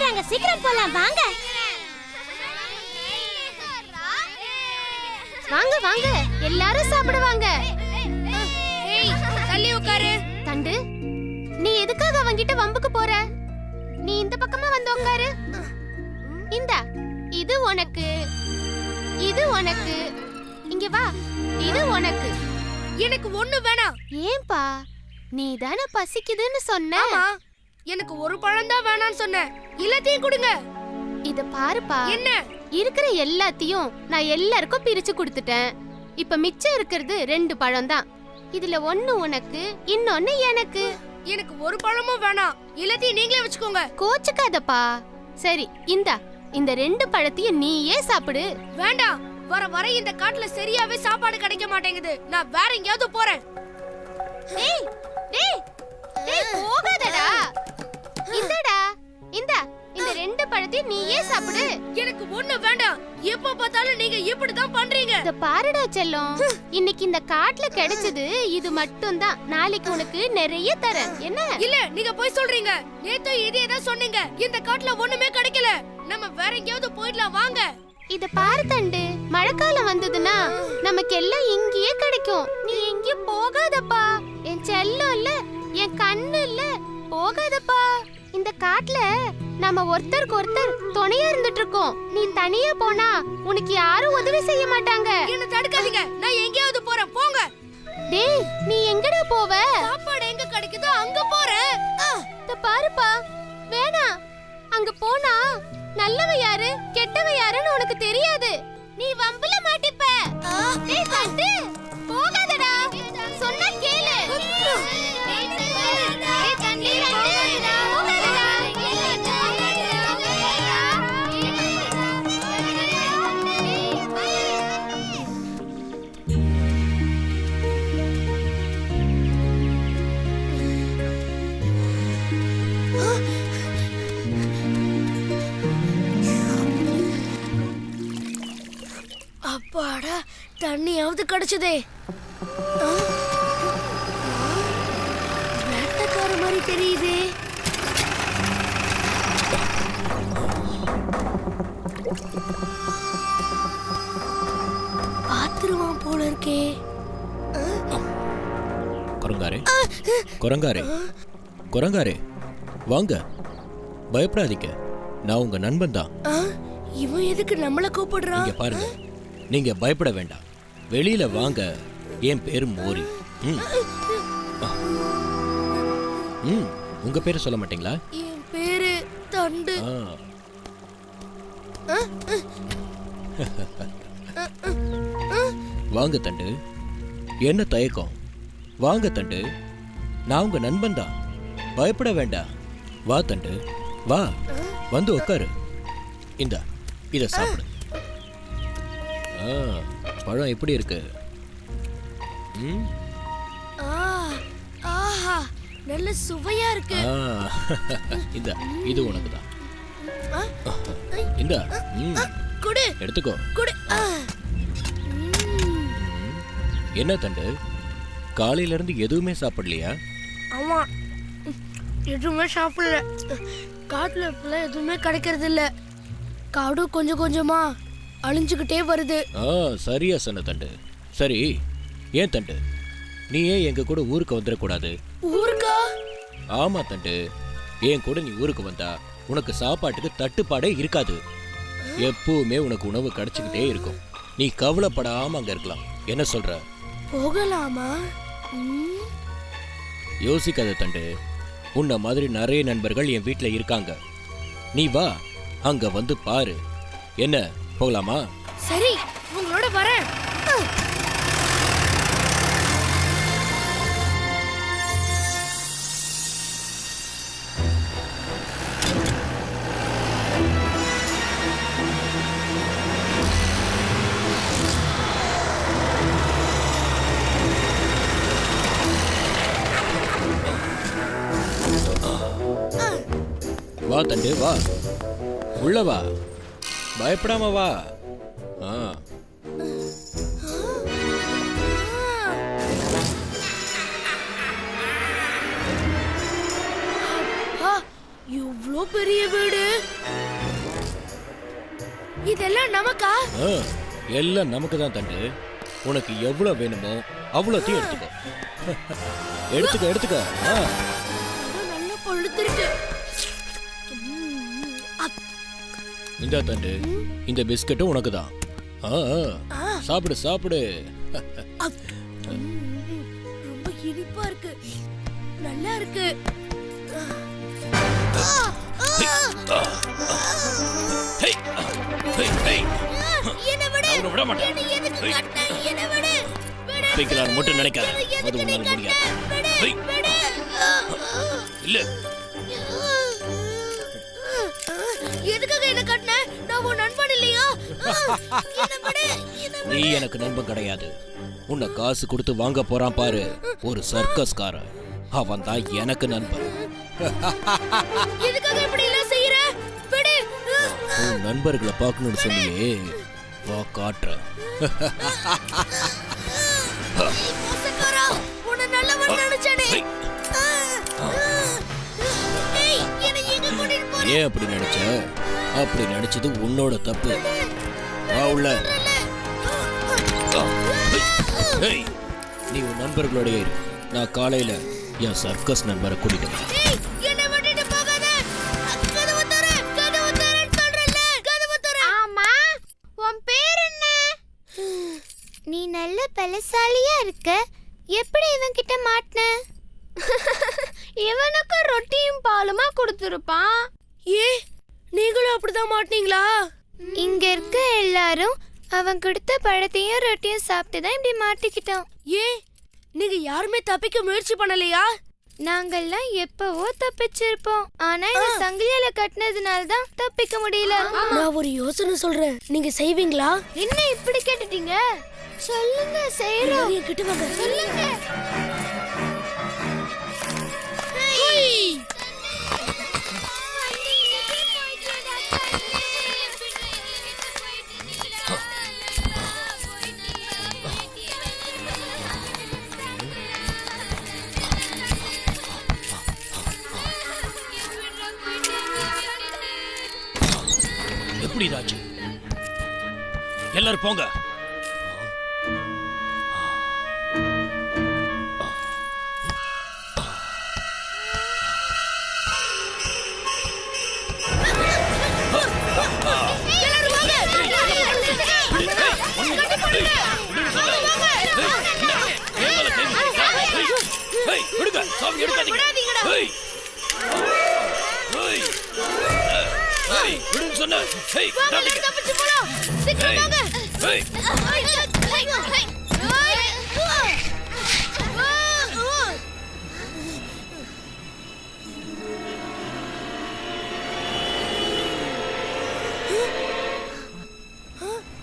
கூப்பிடுறாங்க, சீக்கிரம் போலாம் வாங்க. வாங்க வாங்க, எல்லாரும் சாப்பிடுவாங்க. ஏய், தள்ளி உட்காரு. தண்டு, நீ எதுக்காக அவங்கிட்ட வம்புக்கு போற? நீ இந்த பக்கமா வந்து உட்காரு. இந்தா, இது உனக்கு, இது உனக்கு. இங்க வா, இது உனக்கு. எனக்கு ஒண்ணு வேணாம். ஏன்பா? நீ தானே பசிக்குதுன்னு சொன்ன. ஆமா, எனக்கு ஒரு பழம் தான் வேணாம்னு சொன்னேன். எல்லாத்தையும் கொடுங்க. இத பாருப்பா, என்ன இருக்கிற எல்லாத்தையும் நான் எல்லாருக்கும் பிரிச்சு கொடுத்துட்டேன். இப்ப மிச்சம் இருக்கிறது 2 பழம் தான். இதுல ஒண்ணு உனக்கு, இன்னொன்னு எனக்கு. எனக்கு ஒரு பழமும் வேணாம். எல்லாத்தையும் நீங்களே வச்சுக்கோங்க. கோச்சுக்காதப்பா. சரி, இந்தா, இந்த 2 பழத்தையும் நீயே சாப்பிடு. வேண்டாம். வர வர இந்த காட்டுல சரியாவே சாப்பாடு கிடைக்க மாட்டேங்குது. நான் வேற எங்கயாவது போறேன். டேய் டேய் டேய், போகாதடா. இந்தடா, இந்தா, இந்த 2 பழத்தையும் நீயே சாப்பிடு. எனக்கு ஒண்ணு வேண்டாம். எப்ப பார்த்தாலும் நீங்க இப்படிதான் பண்றீங்க. இத பாருடா செல்லம், இன்னைக்கு இந்த காட்டுல கிடைச்சது இது மட்டும் தான். நாளைக்கு உனக்கு நிறைய தரேன். என்ன? இல்ல, நீங்க போய் சொல்றீங்க. நேத்து இதே தான் சொன்னீங்க. இந்த காட்டுல ஒண்ணுமே கிடைக்கல. நம்ம வேற எங்கயாவது போயிடலாம் வாங்க. இத பாரு தண்டு, மழைக்காலம் வந்ததுன்னா நமக்கு எல்லாம் இங்கேயே கிடைக்கும். நீ எங்கேயும் போகாதப்பா. என் செல்லம் இல்ல, என் கண்ணு இல்ல, போகாதப்பா. இந்த காட்டுல நாம ஒருத்தருக்கு ஒருத்தர் துணையா இருந்துட்டு இருக்கோம். நீ தனியா போனா உனக்கு யாரும் உதவி செய்ய மாட்டாங்க. என்ன தடுக்காதீங்க. நான் எங்கயாவது போறேன். போங்க. டேய், நீ எங்கடா போவ? சாப்பாடு எங்க கிடைக்குதோ அங்க போறேன். இத பாருப்பா, வேணாம். அங்க போனா நல்லவ யாரு கெட்டவ யாருன்னு உனக்கு தெரியாது. நீ வம்புல மாட்டிப்ப. டேய் தண்டு, போகாதடா. சொன்னா கேளு. டேய் தண்டு, போகாதடா. அப்பாடா, தண்ணியாவது கிடைச்சதே. வேட்டைக்கார மாதிரி தெரியுதே. பாத்துருவான் போல இருக்கே. குரங்காரே, குரங்காரே, குரங்காரே, வாங்க. பயப்படாதீங்க, நான் உங்க நண்பன் தான். இவன் எதுக்கு நம்மள கூப்பிடுறான்? இங்க பாருங்க, நீங்க பயப்பட வேண்டாம். வெளியில வாங்க. என் பேரு மோரி. உங்க பேரு சொல்ல மாட்டீங்களா? என் பேரு தண்டு. வாங்க தண்டு. என்ன தயக்கம்? வாங்க தண்டு, நான் உங்க நண்பன் தான். பயப்பட வேண்டாம். வா தண்டு, வா, வந்து உட்காரு. இந்தா, இத சாப்பிடு. பழம் எப்படி இருக்கு? ஆஹா, நல்ல சுவையா இருக்கு. இந்த இது உனக்கு தான். இந்த குடு, எடுத்துக்கோ. குடு. என்ன தண்டு, காலையில இருந்து எதுவுமே சாப்பிடலையா? ஆமா, எதுவுமே சாப்பிடல. காட்டுல இப்ப எதுவுமே கிடைக்கிறது இல்ல. காடு கொஞ்சம் கொஞ்சமா அழிஞ்சுக்கிட்டே வருது. சரியா சொன்ன தண்டு. சரி, ஏன் தண்டு, நீ ஏன் எங்க கூட ஊருக்கு வந்துடக்கூடாது? ஊருக்கா? ஆமா தண்டு, என் கூட நீ ஊருக்கு வந்தா உனக்கு சாப்பாட்டுக்கு தட்டுப்பாடே இருக்காது. எப்பவுமே உனக்கு உணவு கிடைச்சுக்கிட்டே இருக்கும். நீ கவலைப்படாம அங்க இருக்கலாம். என்ன சொல்ற? போகலாமா? யோசிக்காத தண்டு, உன்ன மாதிரி நிறைய நண்பர்கள் என் வீட்டுல இருக்காங்க. நீ வா, அங்க வந்து பாரு. என்ன, போகலாமா? சரி, உங்களோட வரேன். வா தண்டு, வா, உள்ள வா, பயப்படாம வா. இவ்ளோ பெரிய வீடு, இதெல்லாம் நமக்கா? ஆ, எல்லாம் நமக்கு தான் தண்டு. உனக்கு எவ்வளவு வேணுமோ அவ்வளோத்தையும் எடுத்துக்கோ. எடுத்துக்க எடுத்துக்க. ஆ, நல்லா பழுத்திருக்கு. இந்தா தண்டு, இந்த பிஸ்கட்டும் உனக்கு தான். சாப்பிடு சாப்பிடு. ரொம்ப இனிப்பா இருக்கு, நல்லா இருக்கு. என்னை விடு. அவனை விட மாட்டேன். என்னை எதுக்கு கட்டின? என்னை விடு. விடு. பிடிக்கலான்னு மட்டும் நினைக்காத. அது உன்னால முடியாது. விடு. விடு. இல்ல, எதுக்காக என்ன கட்டின? நான் உன் நண்பன் இல்லையா? என்னை விடு. என்னை நீ எனக்கு நண்பன் கிடையாது. உன்னை காசு கொடுத்து வாங்க போறான் பாரு, ஒரு சர்க்கஸ்காரன். அவன் தான் எனக்கு நண்பன். எதுக்காக இப்படி எல்லாம் செய்யற? விடு. உன் நண்பர்களை பார்க்கணும்னு சொன்னியே, வா காட்டுறேன். மோசக்காரா, உன்னை நல்லவன் நினைச்சேனே. ஏய், என்னை எங்க கூட்டிட்டு போற? ஏன் அப்படி நினைச்ச? அப்படி நினைச்சது உன்னோட தப்பு. வா உள்ள. ஏய், நீ உன் நண்பர்களோடய இரு. நான் காலையில என் சர்க்கஸ் நண்பரை கூட்டிட்டு வரேன். ஏய், என்னை விட்டுட்டு போகாத. கதவு தர, கதவு தரேன்னு சொல்றேன்ல. கதவு தர. ஆமா, உன் பேர் என்ன? நீ நல்ல பலசாலியா இருக்க. எப்படி இவன் கிட்ட மாட்டின? இவனுக்கு ரொட்டியும் பாலுமா கொடுத்துருப்பான். ஏ, நீங்களும் அப்படிதான் மாட்டீங்களா? இங்க இருக்க எல்லாரும் அவன் கொடுத்த பழத்தையும் ரொட்டியும் சாப்பிட்டு தான் இப்படி மாட்டிக்கிட்டோம். ஏ, நீங்க யாருமே தப்பிக்க முயற்சி பண்ணலையா? நாங்கெல்லாம் எப்பவோ தப்பிச்சிருப்போம். ஆனா இந்த சங்கிலியால கட்டினதுனால தான் தப்பிக்க முடியல. நான் ஒரு யோசனை சொல்றேன், நீங்க செய்வீங்களா? என்ன இப்படி கேட்டுட்டீங்க? சொல்லுங்க, செய்யறோம். கிட்ட வாங்க. சொல்லுங்க. எப்படி இதாச்சு? எல்லாரும் போங்க.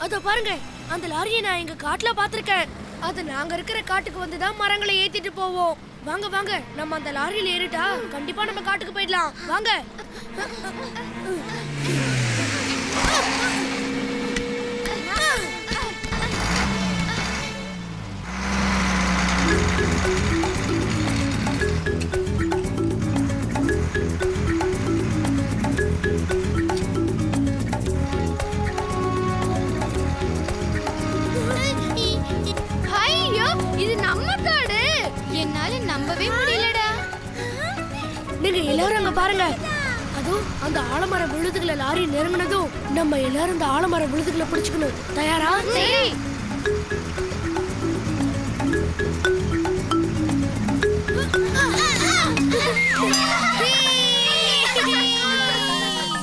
அத பாருங்க, அந்த லாரியை நான் எங்க காட்டுல பாத்திருக்கேன். அது நாங்க இருக்கிற காட்டுக்கு வந்துதான் மரங்களை ஏத்திட்டு போவோம். வாங்க வாங்க, நம்ம அந்த லாரியில ஏறிட்டா கண்டிப்பா நம்ம காட்டுக்கு போயிடலாம். வாங்க. ஐயோ, இது நம்ம காடு. என்னால நம்பவே முடியலடா. நீங்க எல்லாரும் அங்க பாருங்க. அதோ அந்த ஆலமர விழுதுகளை லாரி நெருங்கினதும் நம்ம எல்லாரும் அந்த ஆலமர விழுதுகளை பிடிச்சுக்கணும். தயாரா? சரி.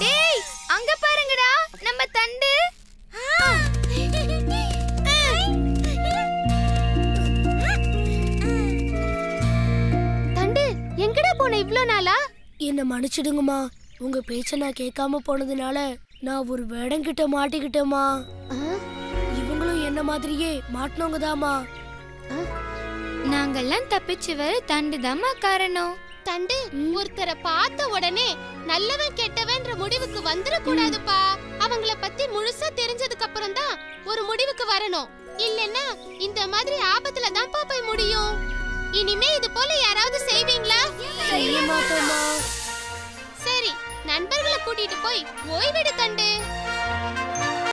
டேய், அங்க பாருங்கடா, நம்ம தண்டு. தண்டு, எங்கடா போன இவ்ளோ நாளா? என்ன மன்னிச்சிடுங்கம்மா, உங்க பேச்ச நான் கேட்காம போனதுனால நான் ஒரு வேடங்கிட்ட மாட்டிக்கிட்டேம்மா. இவங்களும் என்ன மாதிரியே மாட்டினவங்கதாம்மா. நாங்கெல்லாம் தப்பிச்சு வர தண்டு தாம்மா காரணம். தண்டு, ஒருத்தரை பார்த்த உடனே நல்லவன் கெட்டவன்ற முடிவுக்கு வந்துடக்கூடாதுப்பா. அவங்கள பத்தி முழுசா தெரிஞ்சதுக்கு அப்புறம் தான் ஒரு முடிவுக்கு வரணும். இல்லன்னா இந்த மாதிரி ஆபத்துல தான் போய் முடியும். இனிமே இது போல யாராவது செய்வீங்களா? செய்ய மாட்டோமா. சரி, நண்பர்களை கூட்டிட்டு போய் ஓய்வெடு தண்டு.